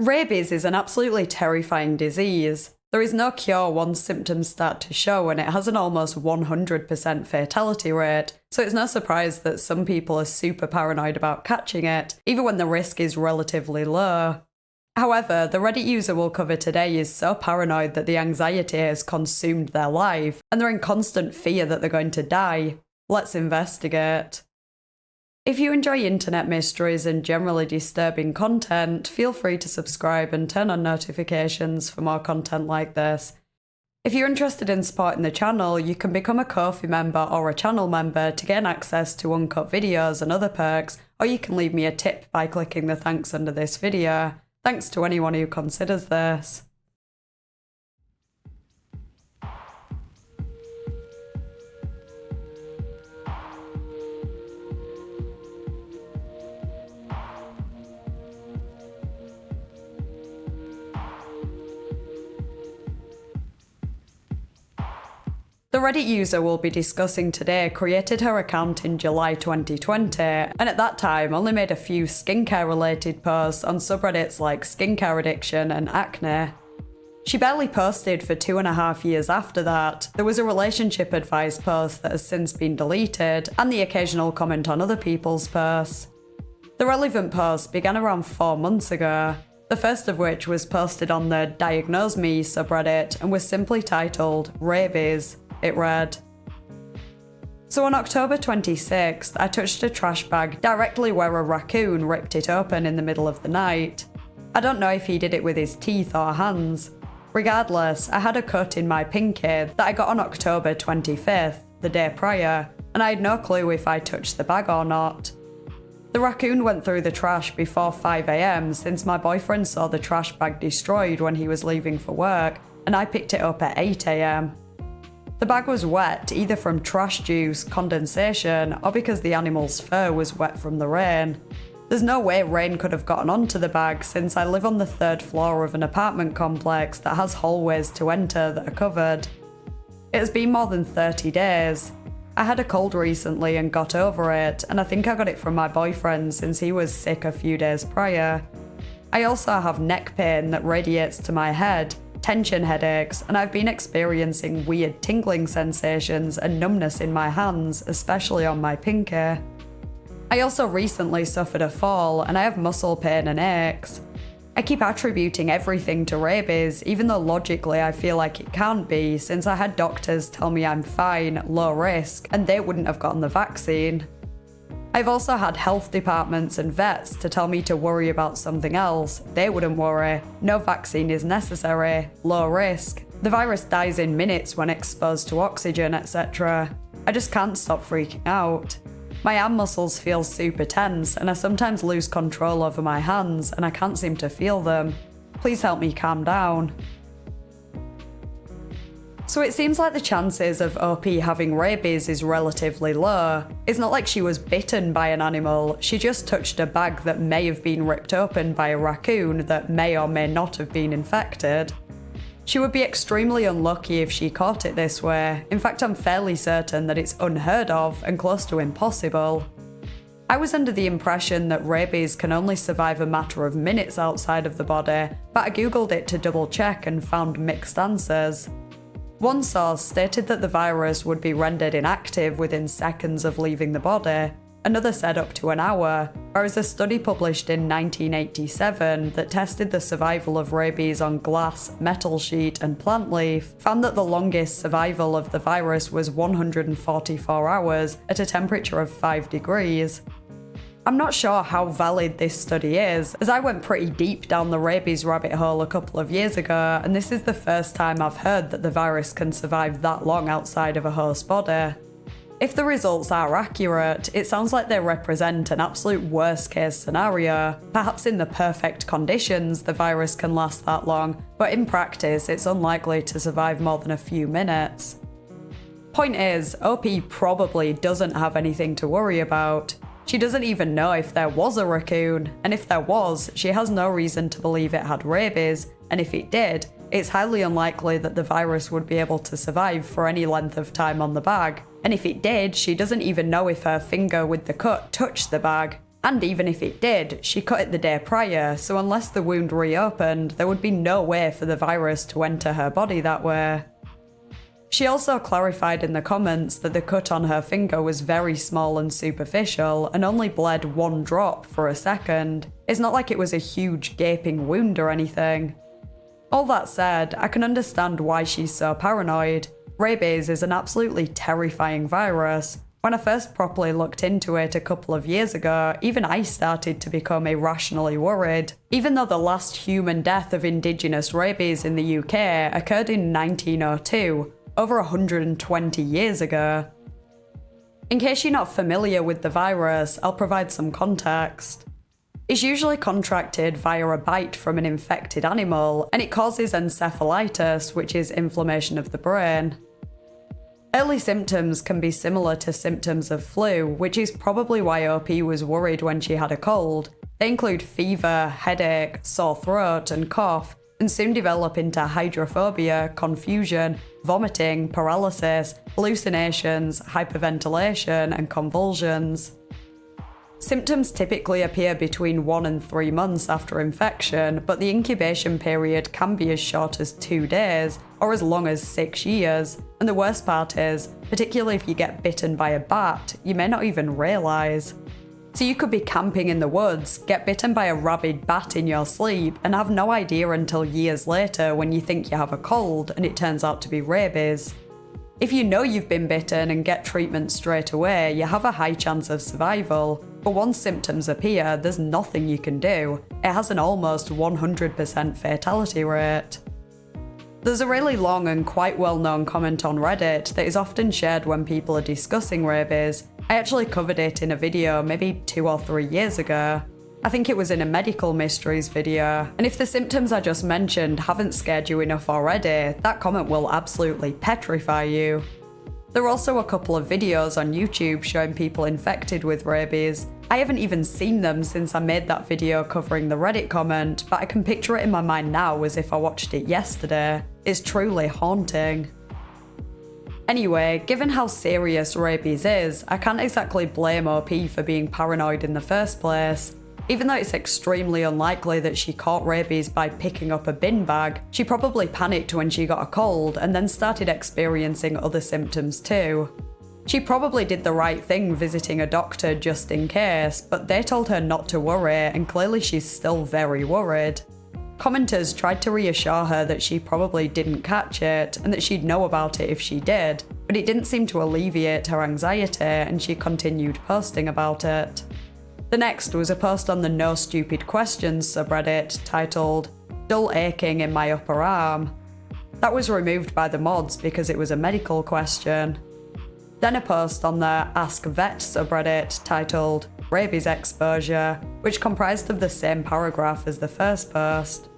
Rabies is an absolutely terrifying disease. There is no cure once symptoms start to show, and it has an almost 100% fatality rate, so it's no surprise that some people are super paranoid about catching it, even when the risk is relatively low. However, the Reddit user we'll cover today is so paranoid that the anxiety has consumed their life, and they're in constant fear that they're going to die. Let's investigate. If you enjoy internet mysteries and generally disturbing content, feel free to subscribe and turn on notifications for more content like this. If you're interested in supporting the channel, you can become a Ko-fi member or a channel member to gain access to uncut videos and other perks, or you can leave me a tip by clicking the thanks under this video. Thanks to anyone who considers this. The Reddit user we'll be discussing today created her account in July 2020, and at that time only made a few skincare related posts on subreddits like skincare addiction and acne. She barely posted for 2.5 years after that. There was a relationship advice post that has since been deleted, and the occasional comment on other people's posts. The relevant post began around 4 months ago, the first of which was posted on the Diagnose Me subreddit and was simply titled Rabies. It read, "So on October 26th, I touched a trash bag directly where a raccoon ripped it open in the middle of the night. I don't know if he did it with his teeth or hands. Regardless, I had a cut in my pinky that I got on October 25th, the day prior, and I had no clue if I touched the bag or not. The raccoon went through the trash before 5 AM since my boyfriend saw the trash bag destroyed when he was leaving for work, and I picked it up at 8 AM. The bag was wet, either from trash juice, condensation, or because the animal's fur was wet from the rain. There's no way rain could have gotten onto the bag since I live on the 3rd floor of an apartment complex that has hallways to enter that are covered. It has been more than 30 days. I had a cold recently and got over it, and I think I got it from my boyfriend since he was sick a few days prior. I also have neck pain that radiates to my head, tension headaches, and I've been experiencing weird tingling sensations and numbness in my hands, especially on my pinky. I also recently suffered a fall, and I have muscle pain and aches. I keep attributing everything to rabies, even though logically I feel like it can't be, since I had doctors tell me I'm fine, low risk, and they wouldn't have gotten the vaccine. I've also had health departments and vets to tell me to worry about something else. They wouldn't worry. No vaccine is necessary. Low risk. The virus dies in minutes when exposed to oxygen, etc. I just can't stop freaking out. My arm muscles feel super tense, and I sometimes lose control over my hands, and I can't seem to feel them. Please help me calm down." So it seems like the chances of OP having rabies is relatively low. It's not like she was bitten by an animal, she just touched a bag that may have been ripped open by a raccoon that may or may not have been infected. She would be extremely unlucky if she caught it this way. In fact, I'm fairly certain that it's unheard of and close to impossible. I was under the impression that rabies can only survive a matter of minutes outside of the body, but I googled it to double check and found mixed answers. One source stated that the virus would be rendered inactive within seconds of leaving the body, another said up to an hour, whereas a study published in 1987 that tested the survival of rabies on glass, metal sheet and plant leaf found that the longest survival of the virus was 144 hours at a temperature of 5 degrees. I'm not sure how valid this study is, as I went pretty deep down the rabies rabbit hole a couple of years ago, and this is the first time I've heard that the virus can survive that long outside of a host body. If the results are accurate, it sounds like they represent an absolute worst case scenario. Perhaps in the perfect conditions the virus can last that long, but in practice it's unlikely to survive more than a few minutes. Point is, OP probably doesn't have anything to worry about. She doesn't even know if there was a raccoon, and if there was, she has no reason to believe it had rabies, and if it did, it's highly unlikely that the virus would be able to survive for any length of time on the bag. And if it did, she doesn't even know if her finger with the cut touched the bag. And even if it did, she cut it the day prior, so unless the wound reopened, there would be no way for the virus to enter her body that way. She also clarified in the comments that the cut on her finger was very small and superficial and only bled 1 drop for a second. It's not like it was a huge gaping wound or anything. All that said, I can understand why she's so paranoid. Rabies is an absolutely terrifying virus. When I first properly looked into it a couple of years ago, even I started to become irrationally worried. Even though the last human death of indigenous rabies in the UK occurred in 1902, over 120 years ago. In case you're not familiar with the virus, I'll provide some context. It's usually contracted via a bite from an infected animal, and it causes encephalitis, which is inflammation of the brain. Early symptoms can be similar to symptoms of flu, which is probably why OP was worried when she had a cold. They include fever, headache, sore throat, and cough, and soon develop into hydrophobia, confusion, vomiting, paralysis, hallucinations, hyperventilation, and convulsions. Symptoms typically appear between 1 and 3 months after infection, but the incubation period can be as short as 2 days, or as long as 6 years. And the worst part is, particularly if you get bitten by a bat, you may not even realise. So you could be camping in the woods, get bitten by a rabid bat in your sleep, and have no idea until years later when you think you have a cold and it turns out to be rabies. If you know you've been bitten and get treatment straight away, you have a high chance of survival. But once symptoms appear, there's nothing you can do. It has an almost 100% fatality rate. There's a really long and quite well-known comment on Reddit that is often shared when people are discussing rabies. I actually covered it in a video maybe 2 or 3 years ago. I think it was in a medical mysteries video, and if the symptoms I just mentioned haven't scared you enough already, that comment will absolutely petrify you. There are also a couple of videos on YouTube showing people infected with rabies. I haven't even seen them since I made that video covering the Reddit comment, but I can picture it in my mind now as if I watched it yesterday. It's truly haunting. Anyway, given how serious rabies is, I can't exactly blame OP for being paranoid in the first place. Even though it's extremely unlikely that she caught rabies by picking up a bin bag, she probably panicked when she got a cold and then started experiencing other symptoms too. She probably did the right thing visiting a doctor just in case, but they told her not to worry, and clearly she's still very worried. Commenters tried to reassure her that she probably didn't catch it and that she'd know about it if she did, but it didn't seem to alleviate her anxiety and she continued posting about it. The next was a post on the No Stupid Questions subreddit titled, "Dull aching in my upper arm." That was removed by the mods because it was a medical question. Then a post on the Ask Vet subreddit titled, "Rabies Exposure," which comprised of the same paragraph as the first post.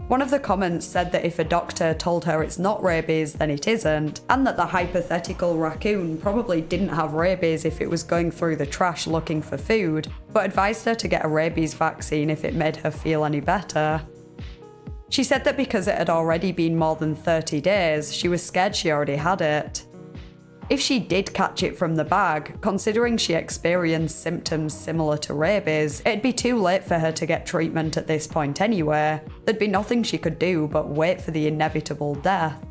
One of the comments said that if a doctor told her it's not rabies, then it isn't, and that the hypothetical raccoon probably didn't have rabies if it was going through the trash looking for food, but advised her to get a rabies vaccine if it made her feel any better. She said that because it had already been more than 30 days, she was scared she already had it. If she did catch it from the bag, considering she experienced symptoms similar to rabies, it'd be too late for her to get treatment at this point anyway. There'd be nothing she could do but wait for the inevitable death.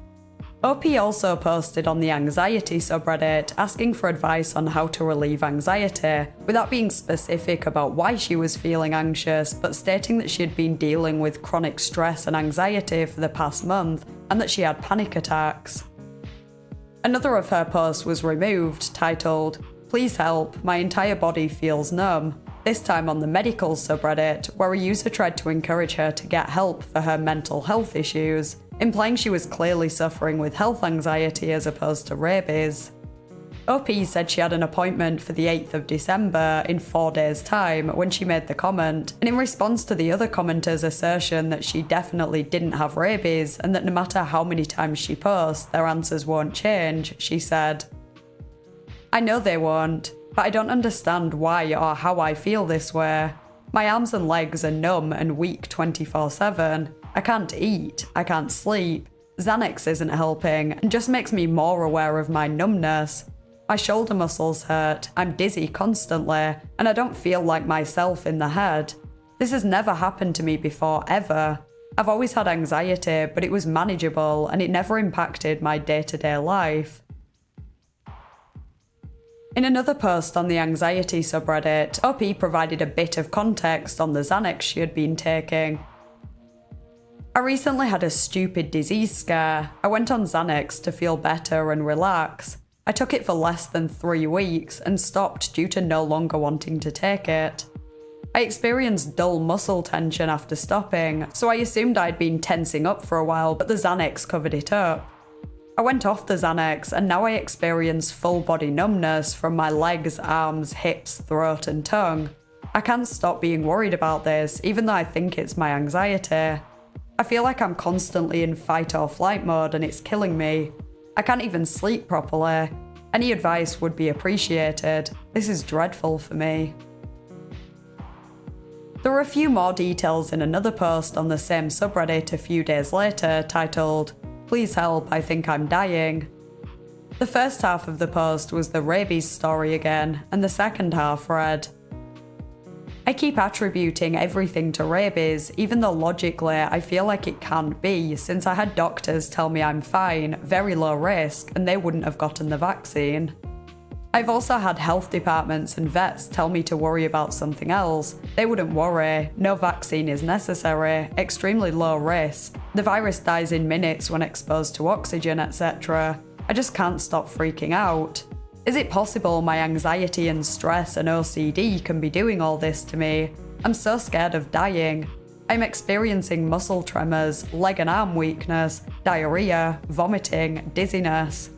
OP also posted on the anxiety subreddit asking for advice on how to relieve anxiety, without being specific about why she was feeling anxious, but stating that she had been dealing with chronic stress and anxiety for the past month, and that she had panic attacks. Another of her posts was removed, titled, "Please help, my entire body feels numb," this time on the medical subreddit, where a user tried to encourage her to get help for her mental health issues, implying she was clearly suffering with health anxiety as opposed to rabies. OP said she had an appointment for the 8th of December in 4 days' time when she made the comment, and in response to the other commenters' assertion that she definitely didn't have rabies and that no matter how many times she posts, their answers won't change, she said, "I know they won't, but I don't understand why or how I feel this way. My arms and legs are numb and weak 24/7. I can't eat, I can't sleep. Xanax isn't helping and just makes me more aware of my numbness. My shoulder muscles hurt, I'm dizzy constantly, and I don't feel like myself in the head. This has never happened to me before, ever. I've always had anxiety, but it was manageable and it never impacted my day-to-day life. In another post on the anxiety subreddit, OP provided a bit of context on the Xanax she had been taking. I recently had a stupid disease scare. I went on Xanax to feel better and relax. I took it for less than 3 weeks and stopped due to no longer wanting to take it. I experienced dull muscle tension after stopping, so I assumed I'd been tensing up for a while, but the Xanax covered it up. I went off the Xanax and now I experience full body numbness from my legs, arms, hips, throat and tongue. I can't stop being worried about this, even though I think it's my anxiety. I feel like I'm constantly in fight or flight mode and it's killing me. I can't even sleep properly. Any advice would be appreciated. This is dreadful for me. There were a few more details in another post on the same subreddit a few days later titled, "Please help, I think I'm dying." The first half of the post was the rabies story again, and the second half read, "I keep attributing everything to rabies, even though logically I feel like it can't be, since I had doctors tell me I'm fine, very low risk, and they wouldn't have gotten the vaccine. I've also had health departments and vets tell me to worry about something else. They wouldn't worry, no vaccine is necessary, extremely low risk. The virus dies in minutes when exposed to oxygen, etc. I just can't stop freaking out. Is it possible my anxiety and stress and OCD can be doing all this to me? I'm so scared of dying. I'm experiencing muscle tremors, leg and arm weakness, diarrhea, vomiting, dizziness.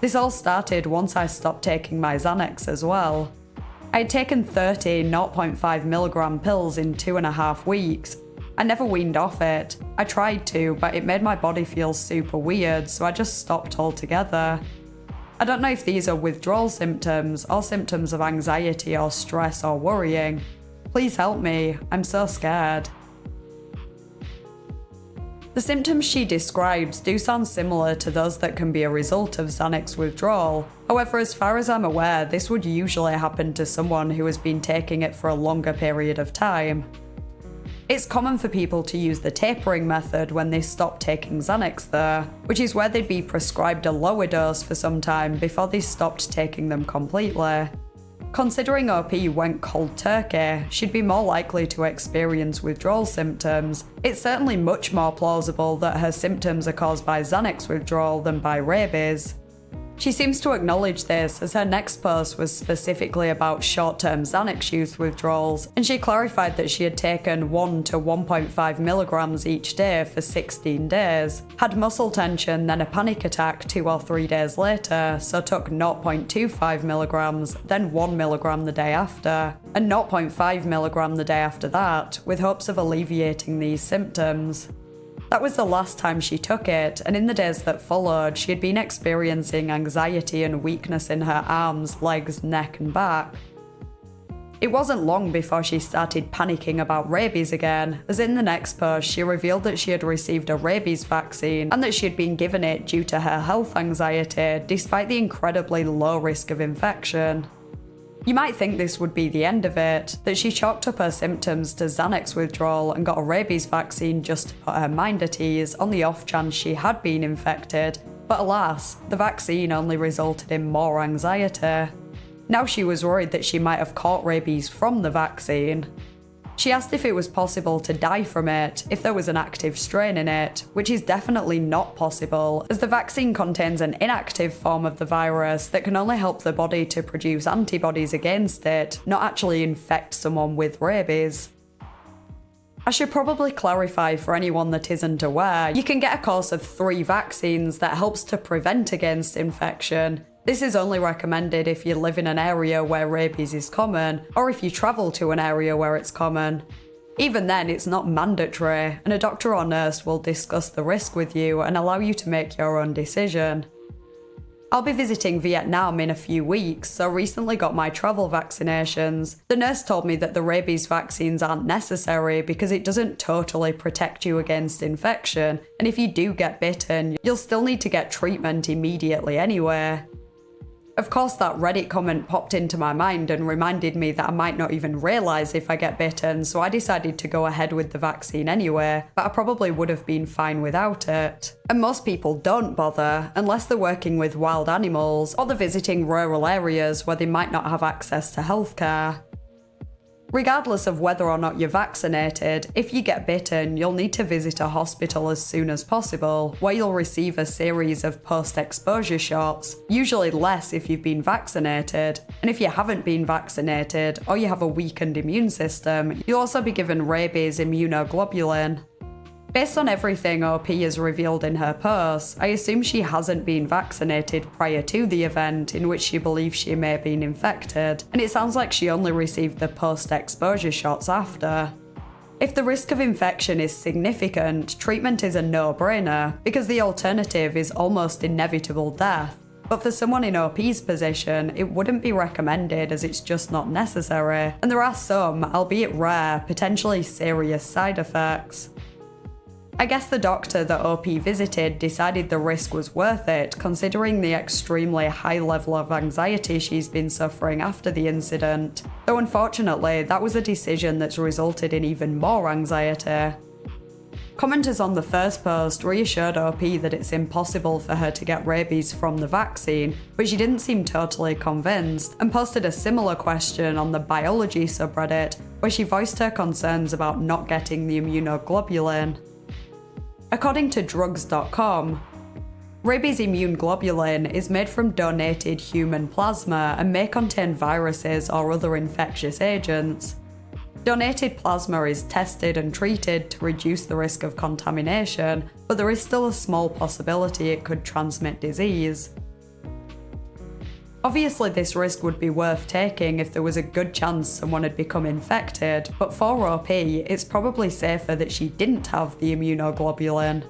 This all started once I stopped taking my Xanax as well. I had taken 30 0.5mg pills in 2.5 weeks. I never weaned off it. I tried to, but it made my body feel super weird, so I just stopped altogether. I don't know if these are withdrawal symptoms or symptoms of anxiety or stress or worrying. Please help me, I'm so scared." The symptoms she describes do sound similar to those that can be a result of Xanax withdrawal. However, as far as I'm aware, this would usually happen to someone who has been taking it for a longer period of time. It's common for people to use the tapering method when they stop taking Xanax though, which is where they'd be prescribed a lower dose for some time before they stopped taking them completely. Considering OP went cold turkey, she'd be more likely to experience withdrawal symptoms. It's certainly much more plausible that her symptoms are caused by Xanax withdrawal than by rabies. She seems to acknowledge this, as her next post was specifically about short-term Xanax use withdrawals, and she clarified that she had taken 1 to 1.5 milligrams each day for 16 days, had muscle tension, then a panic attack 2 or 3 days later, so took 0.25 milligrams, then 1 milligram the day after, and 0.5 milligram the day after that, with hopes of alleviating these symptoms. That was the last time she took it, and in the days that followed, she had been experiencing anxiety and weakness in her arms, legs, neck, and back. It wasn't long before she started panicking about rabies again, as in the next post she revealed that she had received a rabies vaccine and that she had been given it due to her health anxiety, despite the incredibly low risk of infection. You might think this would be the end of it, that she chalked up her symptoms to Xanax withdrawal and got a rabies vaccine just to put her mind at ease on the off chance she had been infected, but alas, the vaccine only resulted in more anxiety. Now she was worried that she might have caught rabies from the vaccine. She asked if it was possible to die from it, if there was an active strain in it, which is definitely not possible, as the vaccine contains an inactive form of the virus that can only help the body to produce antibodies against it, not actually infect someone with rabies. I should probably clarify for anyone that isn't aware, you can get a course of 3 vaccines that helps to prevent against infection. This is only recommended if you live in an area where rabies is common, or if you travel to an area where it's common. Even then, it's not mandatory, and a doctor or nurse will discuss the risk with you and allow you to make your own decision. I'll be visiting Vietnam in a few weeks, so recently got my travel vaccinations. The nurse told me that the rabies vaccines aren't necessary because it doesn't totally protect you against infection, and if you do get bitten, you'll still need to get treatment immediately anyway. Of course, that Reddit comment popped into my mind and reminded me that I might not even realise if I get bitten, so I decided to go ahead with the vaccine anyway, but I probably would have been fine without it. And most people don't bother, unless they're working with wild animals, or they're visiting rural areas where they might not have access to healthcare. Regardless of whether or not you're vaccinated, if you get bitten, you'll need to visit a hospital as soon as possible, where you'll receive a series of post-exposure shots, usually less if you've been vaccinated. And if you haven't been vaccinated, or you have a weakened immune system, you'll also be given rabies immunoglobulin. Based on everything OP has revealed in her post, I assume she hasn't been vaccinated prior to the event in which she believes she may have been infected, and it sounds like she only received the post-exposure shots after. If the risk of infection is significant, treatment is a no-brainer, because the alternative is almost inevitable death. But for someone in OP's position, it wouldn't be recommended as it's just not necessary, and there are some, albeit rare, potentially serious side effects. I guess the doctor that OP visited decided the risk was worth it, considering the extremely high level of anxiety she's been suffering after the incident. Though unfortunately, that was a decision that's resulted in even more anxiety. Commenters on the first post reassured OP that it's impossible for her to get rabies from the vaccine, but she didn't seem totally convinced, and posted a similar question on the biology subreddit, where she voiced her concerns about not getting the immunoglobulin. According to drugs.com, rabies immune globulin is made from donated human plasma and may contain viruses or other infectious agents. Donated plasma is tested and treated to reduce the risk of contamination, but there is still a small possibility it could transmit disease. Obviously, this risk would be worth taking if there was a good chance someone had become infected, but for OP, it's probably safer that she didn't have the immunoglobulin.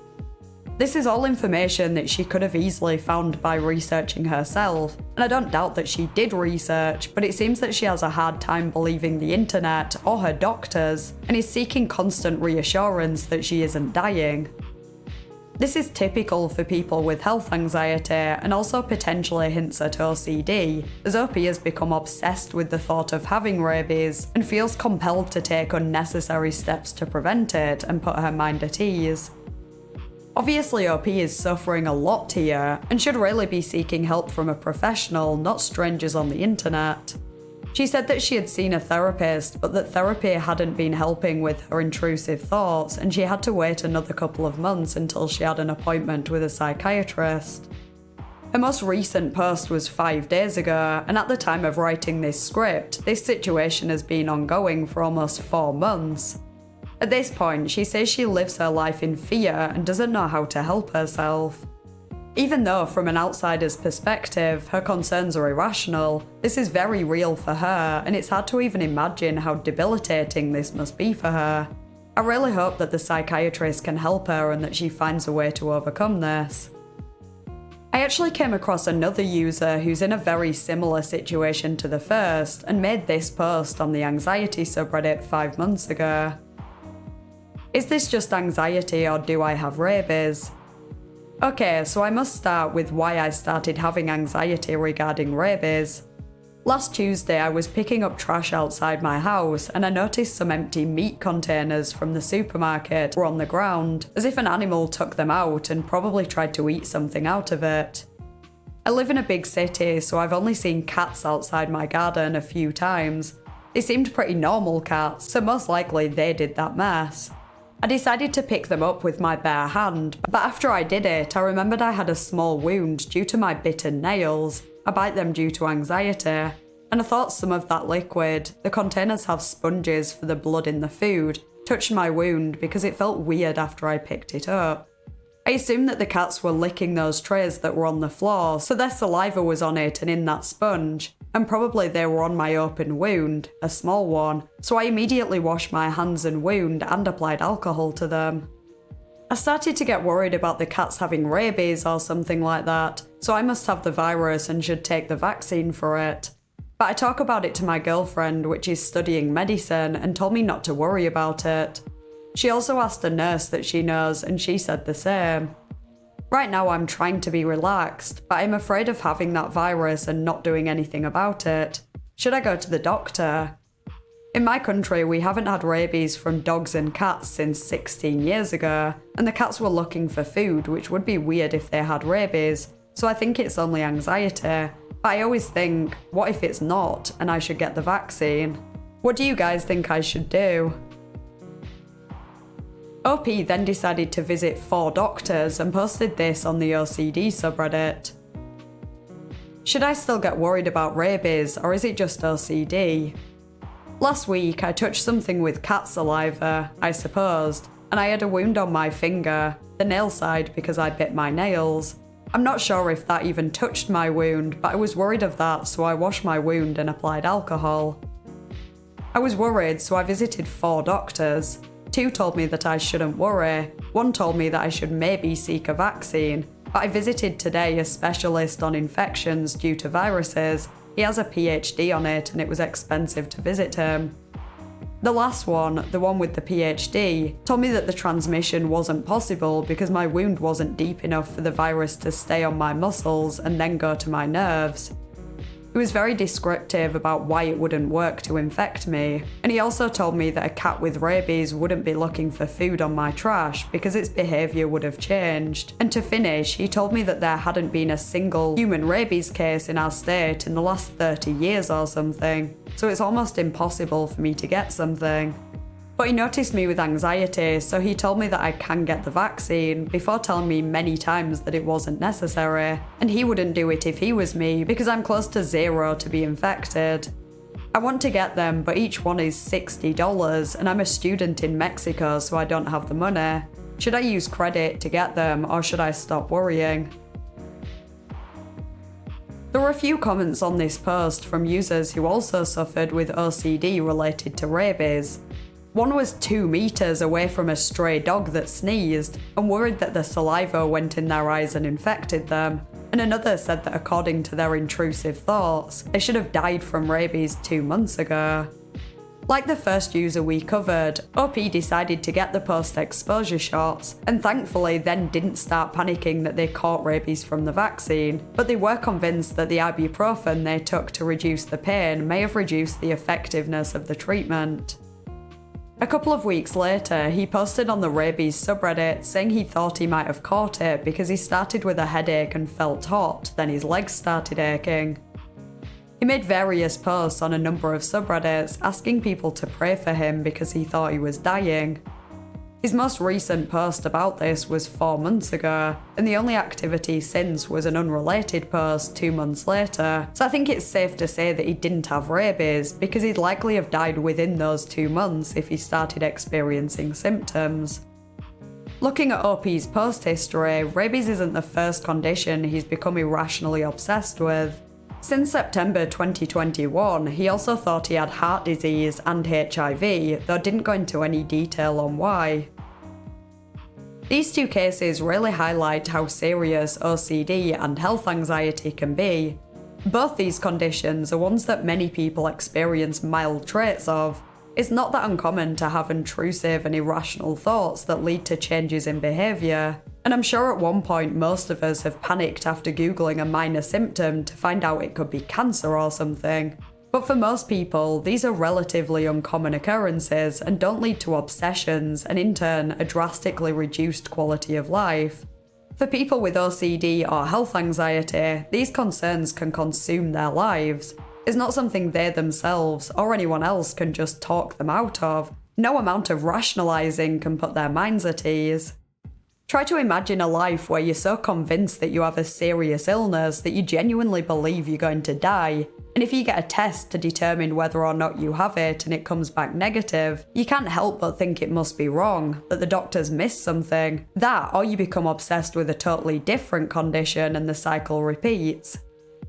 This is all information that she could have easily found by researching herself, and I don't doubt that she did research, but it seems that she has a hard time believing the internet or her doctors, and is seeking constant reassurance that she isn't dying. This is typical for people with health anxiety and also potentially hints at OCD, as OP has become obsessed with the thought of having rabies and feels compelled to take unnecessary steps to prevent it and put her mind at ease. Obviously, OP is suffering a lot here and should really be seeking help from a professional, not strangers on the internet. She said that she had seen a therapist, but that therapy hadn't been helping with her intrusive thoughts, and she had to wait another couple of months until she had an appointment with a psychiatrist. Her most recent post was 5 days ago, and at the time of writing this script, this situation has been ongoing for almost 4 months. At this point, she says she lives her life in fear and doesn't know how to help herself. Even though, from an outsider's perspective, her concerns are irrational, this is very real for her, and it's hard to even imagine how debilitating this must be for her. I really hope that the psychiatrist can help her and that she finds a way to overcome this. I actually came across another user who's in a very similar situation to the first, and made this post on the anxiety subreddit 5 months ago. Is this just anxiety, or do I have rabies? Okay, so I must start with why I started having anxiety regarding rabies. Last Tuesday, I was picking up trash outside my house and I noticed some empty meat containers from the supermarket were on the ground, as if an animal took them out and probably tried to eat something out of it. I live in a big city, so I've only seen cats outside my garden a few times. They seemed pretty normal cats, so most likely they did that mess. I decided to pick them up with my bare hand, but after I did it, I remembered I had a small wound due to my bitten nails. I bite them due to anxiety, and I thought some of that liquid, the containers have sponges for the blood in the food, touched my wound because it felt weird after I picked it up. I assumed that the cats were licking those trays that were on the floor, so their saliva was on it and in that sponge, and probably they were on my open wound, a small one, so I immediately washed my hands and wound and applied alcohol to them. I started to get worried about the cats having rabies or something like that, so I must have the virus and should take the vaccine for it. But I talk about it to my girlfriend, which is studying medicine, and told me not to worry about it. She also asked a nurse that she knows, and she said the same. Right now I'm trying to be relaxed, but I'm afraid of having that virus and not doing anything about it. Should I go to the doctor? In my country, we haven't had rabies from dogs and cats since 16 years ago, and the cats were looking for food, which would be weird if they had rabies, so I think it's only anxiety. But I always think, what if it's not, and I should get the vaccine? What do you guys think I should do? OP then decided to visit 4 doctors and posted this on the OCD subreddit. Should I still get worried about rabies, or is it just OCD? Last week, I touched something with cat saliva, I supposed, and I had a wound on my finger, the nail side because I bit my nails. I'm not sure if that even touched my wound, but I was worried of that, so I washed my wound and applied alcohol. I was worried, so I visited 4 doctors. 2 told me that I shouldn't worry, 1 told me that I should maybe seek a vaccine, but I visited today a specialist on infections due to viruses. He has a PhD on it and it was expensive to visit him. The last one, the one with the PhD, told me that the transmission wasn't possible because my wound wasn't deep enough for the virus to stay on my muscles and then go to my nerves. He was very descriptive about why it wouldn't work to infect me, and he also told me that a cat with rabies wouldn't be looking for food on my trash because its behaviour would have changed. And to finish, he told me that there hadn't been a single human rabies case in our state in the last 30 years or something, so it's almost impossible for me to get something. But he noticed me with anxiety, so he told me that I can get the vaccine before telling me many times that it wasn't necessary, and he wouldn't do it if he was me because I'm close to 0 to be infected. I want to get them, but each one is $60, and I'm a student in Mexico, so I don't have the money. Should I use credit to get them, or should I stop worrying? There were a few comments on this post from users who also suffered with OCD related to rabies. One was 2 meters away from a stray dog that sneezed and worried that the saliva went in their eyes and infected them. And another said that according to their intrusive thoughts, they should have died from rabies 2 months ago. Like the first user we covered, OP decided to get the post-exposure shots and thankfully then didn't start panicking that they caught rabies from the vaccine, but they were convinced that the ibuprofen they took to reduce the pain may have reduced the effectiveness of the treatment. A couple of weeks later, he posted on the Rabies subreddit saying he thought he might have caught it because he started with a headache and felt hot, then his legs started aching. He made various posts on a number of subreddits asking people to pray for him because he thought he was dying. His most recent post about this was 4 months ago, and the only activity since was an unrelated post 2 months later, so I think it's safe to say that he didn't have rabies because he'd likely have died within those 2 months if he started experiencing symptoms. Looking at OP's post history, rabies isn't the first condition he's become irrationally obsessed with. Since September 2021, he also thought he had heart disease and HIV, though didn't go into any detail on why. These 2 cases really highlight how serious OCD and health anxiety can be. Both these conditions are ones that many people experience mild traits of. It's not that uncommon to have intrusive and irrational thoughts that lead to changes in behaviour. And I'm sure at one point most of us have panicked after googling a minor symptom to find out it could be cancer or something. But for most people, these are relatively uncommon occurrences and don't lead to obsessions and in turn a drastically reduced quality of life. For people with OCD or health anxiety, these concerns can consume their lives. It's not something they themselves or anyone else can just talk them out of. No amount of rationalising can put their minds at ease. Try to imagine a life where you're so convinced that you have a serious illness that you genuinely believe you're going to die, and if you get a test to determine whether or not you have it and it comes back negative, you can't help but think it must be wrong, that the doctors missed something. That, or you become obsessed with a totally different condition and the cycle repeats.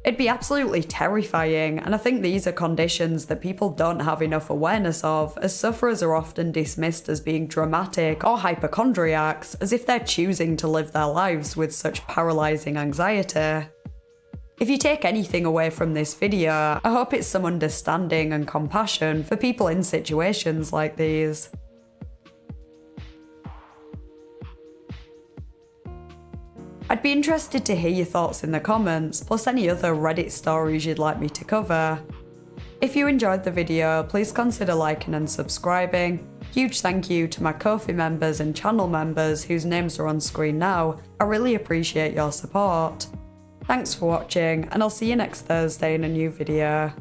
It'd be absolutely terrifying, and I think these are conditions that people don't have enough awareness of, as sufferers are often dismissed as being dramatic or hypochondriacs, as if they're choosing to live their lives with such paralysing anxiety. If you take anything away from this video, I hope it's some understanding and compassion for people in situations like these. I'd be interested to hear your thoughts in the comments, plus any other Reddit stories you'd like me to cover. If you enjoyed the video, please consider liking and subscribing. Huge thank you to my Ko-fi members and channel members whose names are on screen now. I really appreciate your support. Thanks for watching, and I'll see you next Thursday in a new video.